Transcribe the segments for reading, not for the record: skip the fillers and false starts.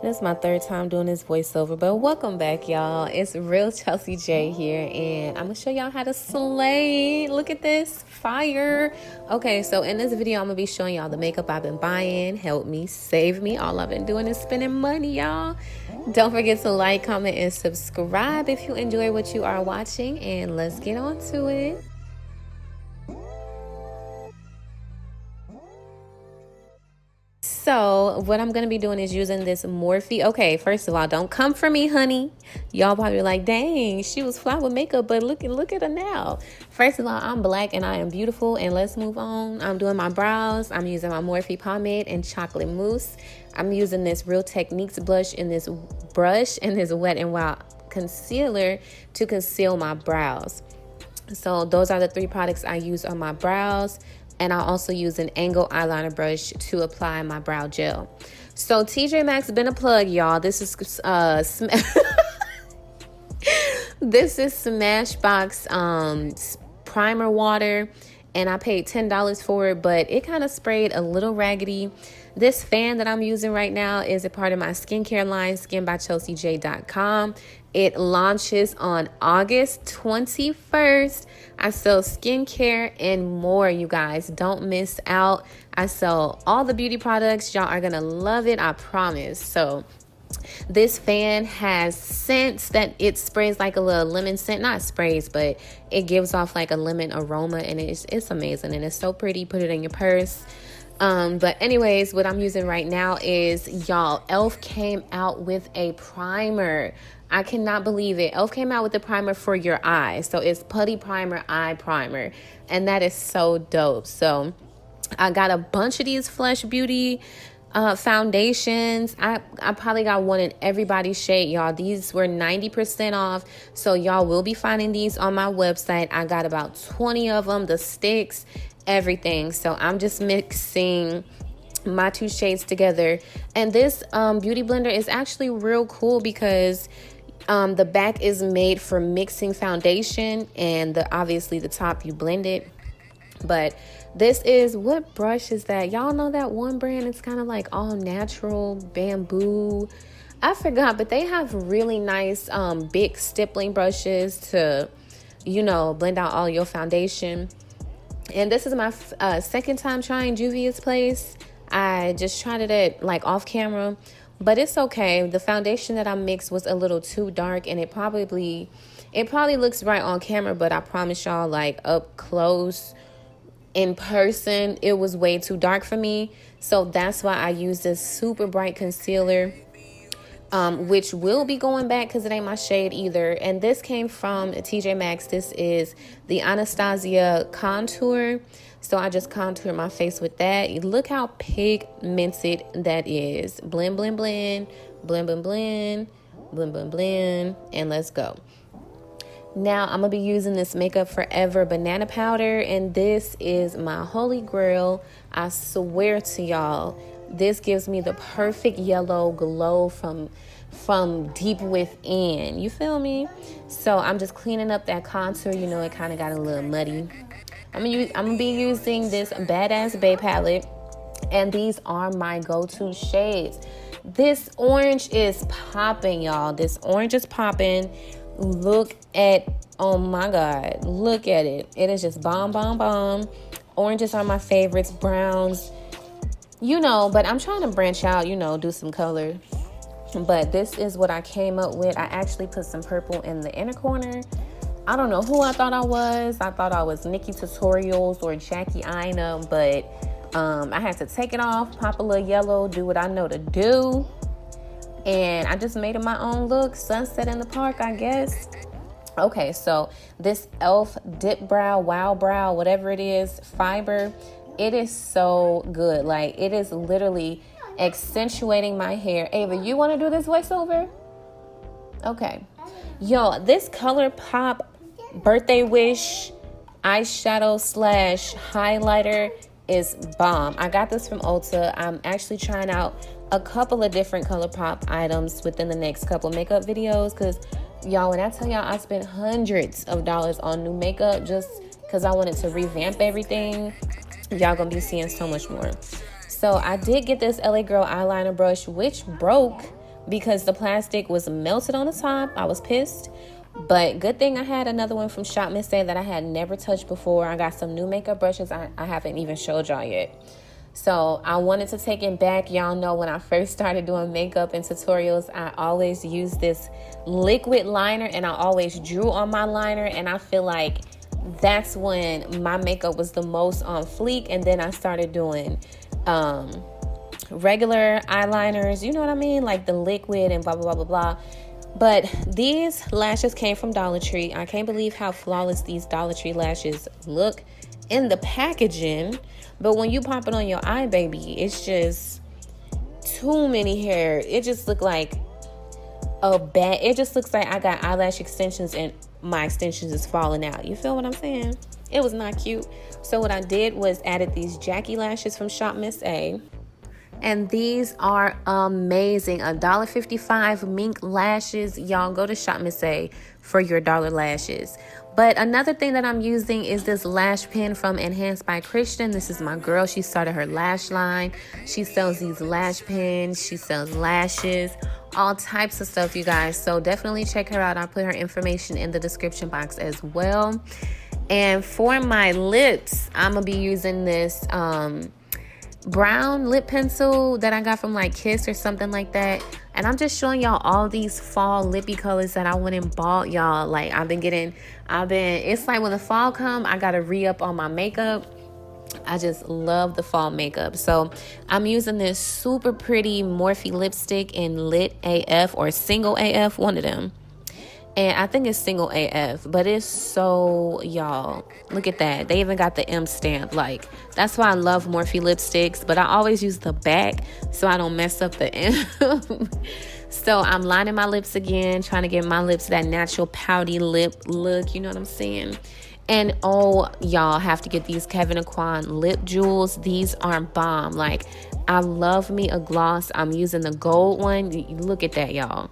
This is my third time doing this voiceover, but welcome back, y'all. It's RealChelseaJay here, and I'm gonna show y'all how to slay. Look at this fire. Okay, so in this video, I'm gonna be showing y'all the makeup I've been buying. Help me, save me. All I've been doing is spending money, y'all. Don't forget to like, comment, and subscribe if you enjoy what you are watching, and let's get on to it. So what I'm going to be doing is using this Morphe. Okay, first of all, don't come for me, honey. Y'all probably like, dang, she was fly with makeup, but look at her now. First of all, I'm black and I am beautiful, and let's move on. I'm doing my brows. I'm using my Morphe pomade and chocolate mousse. I'm using this Real Techniques blush and this brush and this Wet n Wild concealer to conceal my brows. So those are the three products I use on my brows. And I'll also use an angle eyeliner brush to apply my brow gel. So TJ Maxx been a plug, y'all. This is this is Smashbox primer water, and I paid $10 for it, but it kind of sprayed a little raggedy. This fan that I'm using right now is a part of my skincare line, skinbychelseajay.com. It launches on August 21st. I sell skincare and more, you guys. Don't miss out. I sell all the beauty products. Y'all are going to love it, I promise. So this fan has scents that it sprays like a little lemon scent. Not sprays, but it gives off like a lemon aroma, and it's amazing, and it's so pretty. Put it in your purse. But anyways, what I'm using right now is, y'all, e.l.f. came out with a primer. I cannot believe it. e.l.f. came out with a primer for your eyes. So it's putty primer, eye primer, and that is so dope. So I got a bunch of these Flesh Beauty foundations. I probably got one in everybody's shade, y'all. These were 90% off, so y'all will be finding these on my website. I got about 20 of them, the sticks, everything. So I'm just mixing my two shades together, and this beauty blender is actually real cool because the back is made for mixing foundation, and obviously the top you blend it. But this is, what brush is that? Y'all know that one brand? It's kind of like all natural bamboo. I forgot, but they have really nice big stippling brushes to, blend out all your foundation. And this is my second time trying Juvia's Place. I just tried it at like off camera, but it's okay. The foundation that I mixed was a little too dark, and it probably looks right on camera, but I promise y'all, like up close in person, it was way too dark for me. So that's why I use this super bright concealer, which will be going back because it ain't my shade either. And this came from TJ Maxx. This is the Anastasia contour. So I just contour my face with that. Look how pigmented that is. Blend, blend, blend, blend, blend, blend, blend, blend, blend, and let's go. Now I'm going to be using this Makeup Forever banana powder, and this is my holy grail. I swear to y'all, this gives me the perfect yellow glow from deep within. You feel me? So I'm just cleaning up that contour. It kind of got a little muddy. I'm gonna be using this Badass Bay palette, and these are my go-to shades. This orange is popping, y'all. This orange is popping. Look at, oh my God, look at it. It is just bomb, bomb, bomb. Oranges are my favorites, browns, but I'm trying to branch out, do some color. But this is what I came up with. I actually put some purple in the inner corner. I don't know who I thought I was. I thought I was Nikki Tutorials or Jackie Ina, but I had to take it off, pop a little yellow, do what I know to do. And I just made it my own look. Sunset in the park, I guess. Okay, so this e.l.f. Dip Brow, Wow Brow, whatever it is, fiber, it is so good. Like, it is literally accentuating my hair. Ava, you want to do this voiceover? Okay. Yo, this ColourPop Birthday Wish eyeshadow / highlighter is bomb. I got this from Ulta. I'm actually trying out a couple of different ColourPop items within the next couple makeup videos, because y'all, when I tell y'all I spent hundreds of dollars on new makeup just because I wanted to revamp everything, y'all gonna be seeing so much more. So I did get this LA Girl eyeliner brush, which broke, because the plastic was melted on the top. I was pissed. But good thing I had another one from Shop Miss A that I had never touched before. I got some new makeup brushes I haven't even showed y'all yet. So I wanted to take it back. Y'all know when I first started doing makeup and tutorials, I always used this liquid liner and I always drew on my liner. And I feel like that's when my makeup was the most on fleek. And then I started doing regular eyeliners, you know what I mean? Like the liquid and blah, blah, blah, blah, blah. But these lashes came from Dollar Tree. I can't believe how flawless these Dollar Tree lashes look in the packaging. But when you pop it on your eye, baby, it's just too many hair. It just look like a bad. It just looks like I got eyelash extensions and my extensions is falling out. You feel what I'm saying? It was not cute. So what I did was added these Jackie lashes from Shop Miss A. And these are amazing. $1.55 mink lashes. Y'all go to Shop Miss A for your dollar lashes. But another thing that I'm using is this lash pen from Enhanced by Christian. This is my girl. She started her lash line. She sells these lash pens. She sells lashes, all types of stuff, you guys. So definitely check her out. I'll put her information in the description box as well. And for my lips, I'm going to be using this brown lip pencil that I got from like Kiss or something like that. And I'm just showing y'all all these fall lippy colors that I went and bought, y'all. Like it's like when the fall come, I gotta re-up on my makeup. I just love the fall makeup. So I'm using this super pretty Morphe lipstick in Lit AF or Single AF, one of them. And I think it's Single AF, but it's so, y'all, look at that. They even got the M stamp. Like, that's why I love Morphe lipsticks, but I always use the back so I don't mess up the M. So I'm lining my lips again, trying to get my lips that natural pouty lip look, you know what I'm saying? And oh, y'all have to get these Kevyn Aucoin lip jewels. These are bomb. Like, I love me a gloss. I'm using the gold one. Look at that, y'all.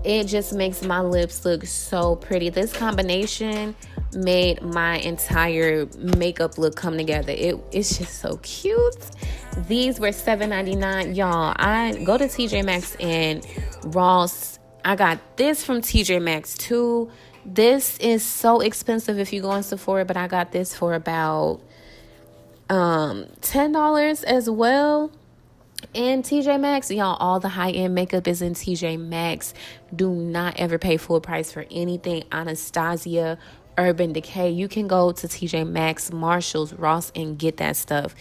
It just makes my lips look so pretty. This combination made my entire makeup look come together. It's just so cute. These were $7.99. Y'all, I go to TJ Maxx and Ross. I got this from TJ Maxx too. This is so expensive if you go on Sephora, but I got this for about $10 as well. And TJ Maxx, y'all, all the high-end makeup is in TJ Maxx. Do not ever pay full price for anything. Anastasia, Urban Decay. You can go to TJ Maxx, Marshalls, Ross, and get that stuff.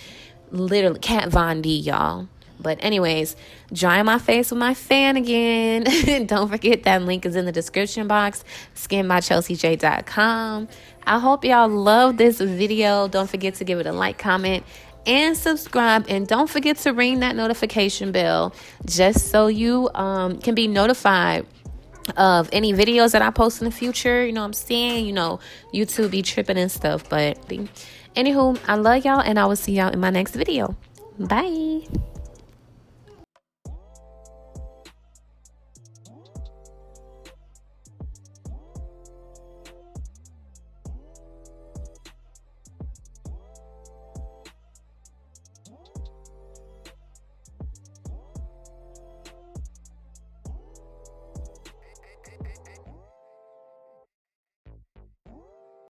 Literally, Kat Von D, y'all. But anyways, drying my face with my fan again. Don't forget that link is in the description box. SkinByChelseaJay.com. I hope y'all love this video. Don't forget to give it a like, comment, and subscribe. And don't forget to ring that notification bell just so you can be notified of any videos that I post in the future. You know what I'm saying? You know, YouTube be tripping and stuff. But anywho, I love y'all, and I will see y'all in my next video. Bye.